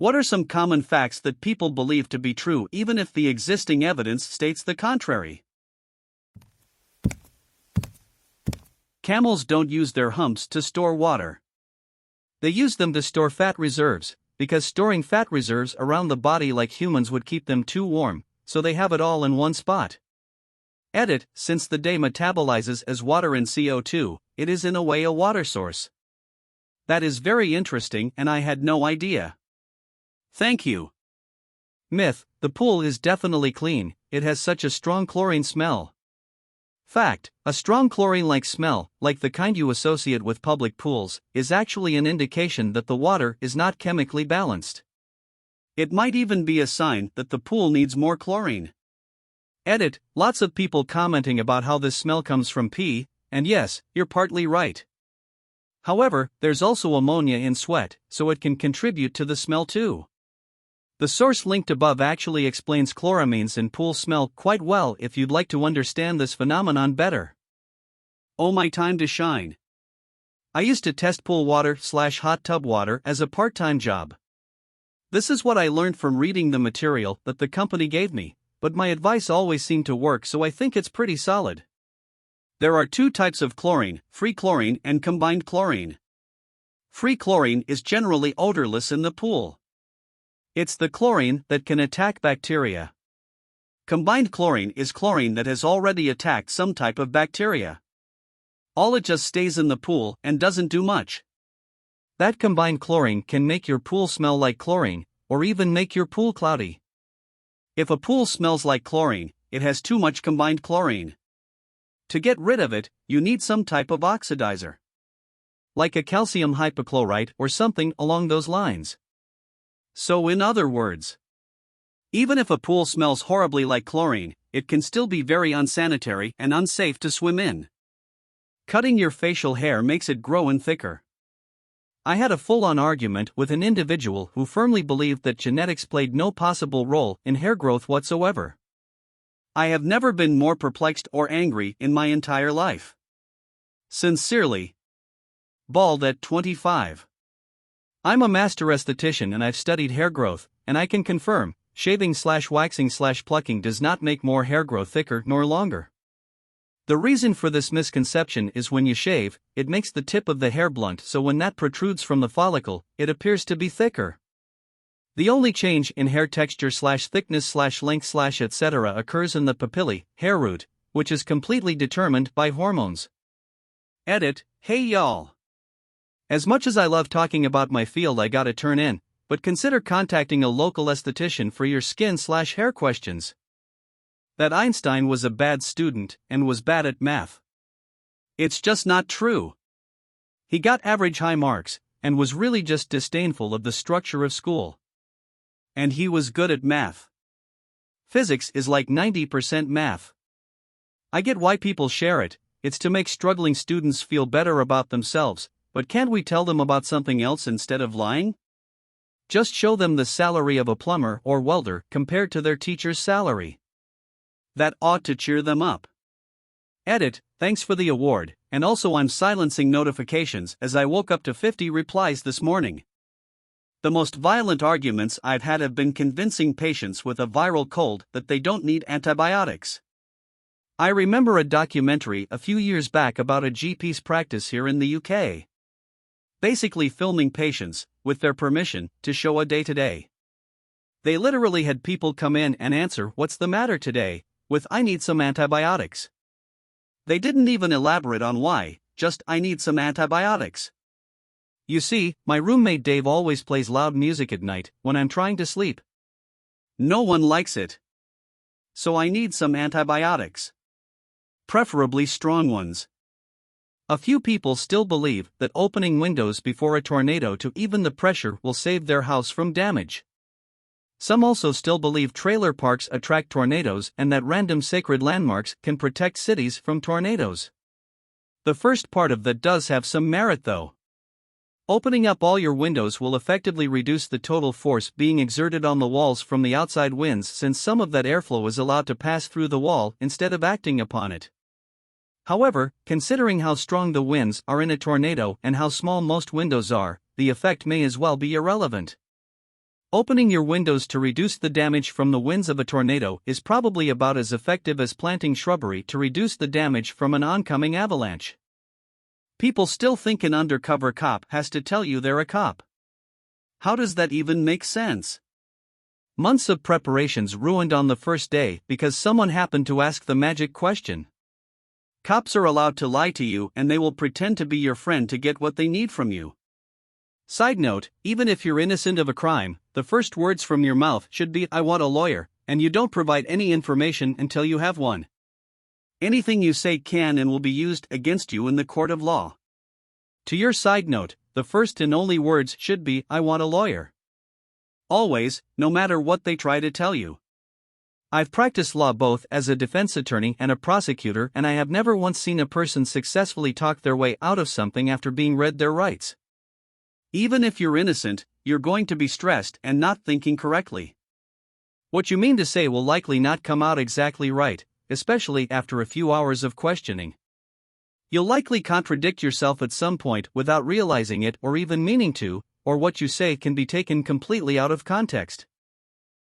What are some common facts that people believe to be true even if the existing evidence states the contrary? Camels don't use their humps to store water. They use them to store fat reserves, because storing fat reserves around the body like humans would keep them too warm, so they have it all in one spot. Edit, since the day metabolizes as water and CO2, it is in a way a water source. That is very interesting and I had no idea. Thank you. Myth, the pool is definitely clean, it has such a strong chlorine smell. Fact, a strong chlorine-like smell, like the kind you associate with public pools, is actually an indication that the water is not chemically balanced. It might even be a sign that the pool needs more chlorine. Edit, lots of people commenting about how this smell comes from pee, and yes, you're partly right. However, there's also ammonia in sweat, so it can contribute to the smell too. The source linked above actually explains chloramines in pool smell quite well if you'd like to understand this phenomenon better. Oh, my time to shine. I used to test pool water/hot tub water as a part-time job. This is what I learned from reading the material that the company gave me, but my advice always seemed to work, so I think it's pretty solid. There are two types of chlorine, free chlorine and combined chlorine. Free chlorine is generally odorless in the pool. It's the chlorine that can attack bacteria. Combined chlorine is chlorine that has already attacked some type of bacteria. All it just stays in the pool and doesn't do much. That combined chlorine can make your pool smell like chlorine, or even make your pool cloudy. If a pool smells like chlorine, it has too much combined chlorine. To get rid of it, you need some type of oxidizer. Like a calcium hypochlorite or something along those lines. So in other words, even if a pool smells horribly like chlorine, it can still be very unsanitary and unsafe to swim in. Cutting your facial hair makes it grow in thicker. I had a full-on argument with an individual who firmly believed that genetics played no possible role in hair growth whatsoever. I have never been more perplexed or angry in my entire life. Sincerely. Bald at 25. I'm a master esthetician and I've studied hair growth, and I can confirm, shaving/waxing/plucking does not make more hair grow thicker nor longer. The reason for this misconception is when you shave, it makes the tip of the hair blunt, so when that protrudes from the follicle, it appears to be thicker. The only change in hair texture/thickness/length/ etc. occurs in the papillae, hair root, which is completely determined by hormones. Edit, hey y'all. As much as I love talking about my field, I gotta turn in, but consider contacting a local esthetician for your skin/hair questions. That Einstein was a bad student and was bad at math. It's just not true. He got average high marks and was really just disdainful of the structure of school. And he was good at math. Physics is like 90% math. I get why people share it, it's to make struggling students feel better about themselves. But can't we tell them about something else instead of lying? Just show them the salary of a plumber or welder compared to their teacher's salary. That ought to cheer them up. Edit, thanks for the award, and also I'm silencing notifications as I woke up to 50 replies this morning. The most violent arguments I've had have been convincing patients with a viral cold that they don't need antibiotics. I remember a documentary a few years back about a GP's practice here in the UK. Basically filming patients, with their permission, to show a day-to-day. They literally had people come in and answer, "What's the matter today?" with "I need some antibiotics." They didn't even elaborate on why, just "I need some antibiotics." You see, my roommate Dave always plays loud music at night, when I'm trying to sleep. No one likes it. So I need some antibiotics. Preferably strong ones. A few people still believe that opening windows before a tornado to even the pressure will save their house from damage. Some also still believe trailer parks attract tornadoes and that random sacred landmarks can protect cities from tornadoes. The first part of that does have some merit though. Opening up all your windows will effectively reduce the total force being exerted on the walls from the outside winds, since some of that airflow is allowed to pass through the wall instead of acting upon it. However, considering how strong the winds are in a tornado and how small most windows are, the effect may as well be irrelevant. Opening your windows to reduce the damage from the winds of a tornado is probably about as effective as planting shrubbery to reduce the damage from an oncoming avalanche. People still think an undercover cop has to tell you they're a cop. How does that even make sense? Months of preparations ruined on the first day because someone happened to ask the magic question. Cops are allowed to lie to you and they will pretend to be your friend to get what they need from you. Side note, even if you're innocent of a crime, the first words from your mouth should be "I want a lawyer," and you don't provide any information until you have one. Anything you say can and will be used against you in the court of law. To your side note, the first and only words should be "I want a lawyer." Always, no matter what they try to tell you. I've practiced law both as a defense attorney and a prosecutor, and I have never once seen a person successfully talk their way out of something after being read their rights. Even if you're innocent, you're going to be stressed and not thinking correctly. What you mean to say will likely not come out exactly right, especially after a few hours of questioning. You'll likely contradict yourself at some point without realizing it or even meaning to, or what you say can be taken completely out of context.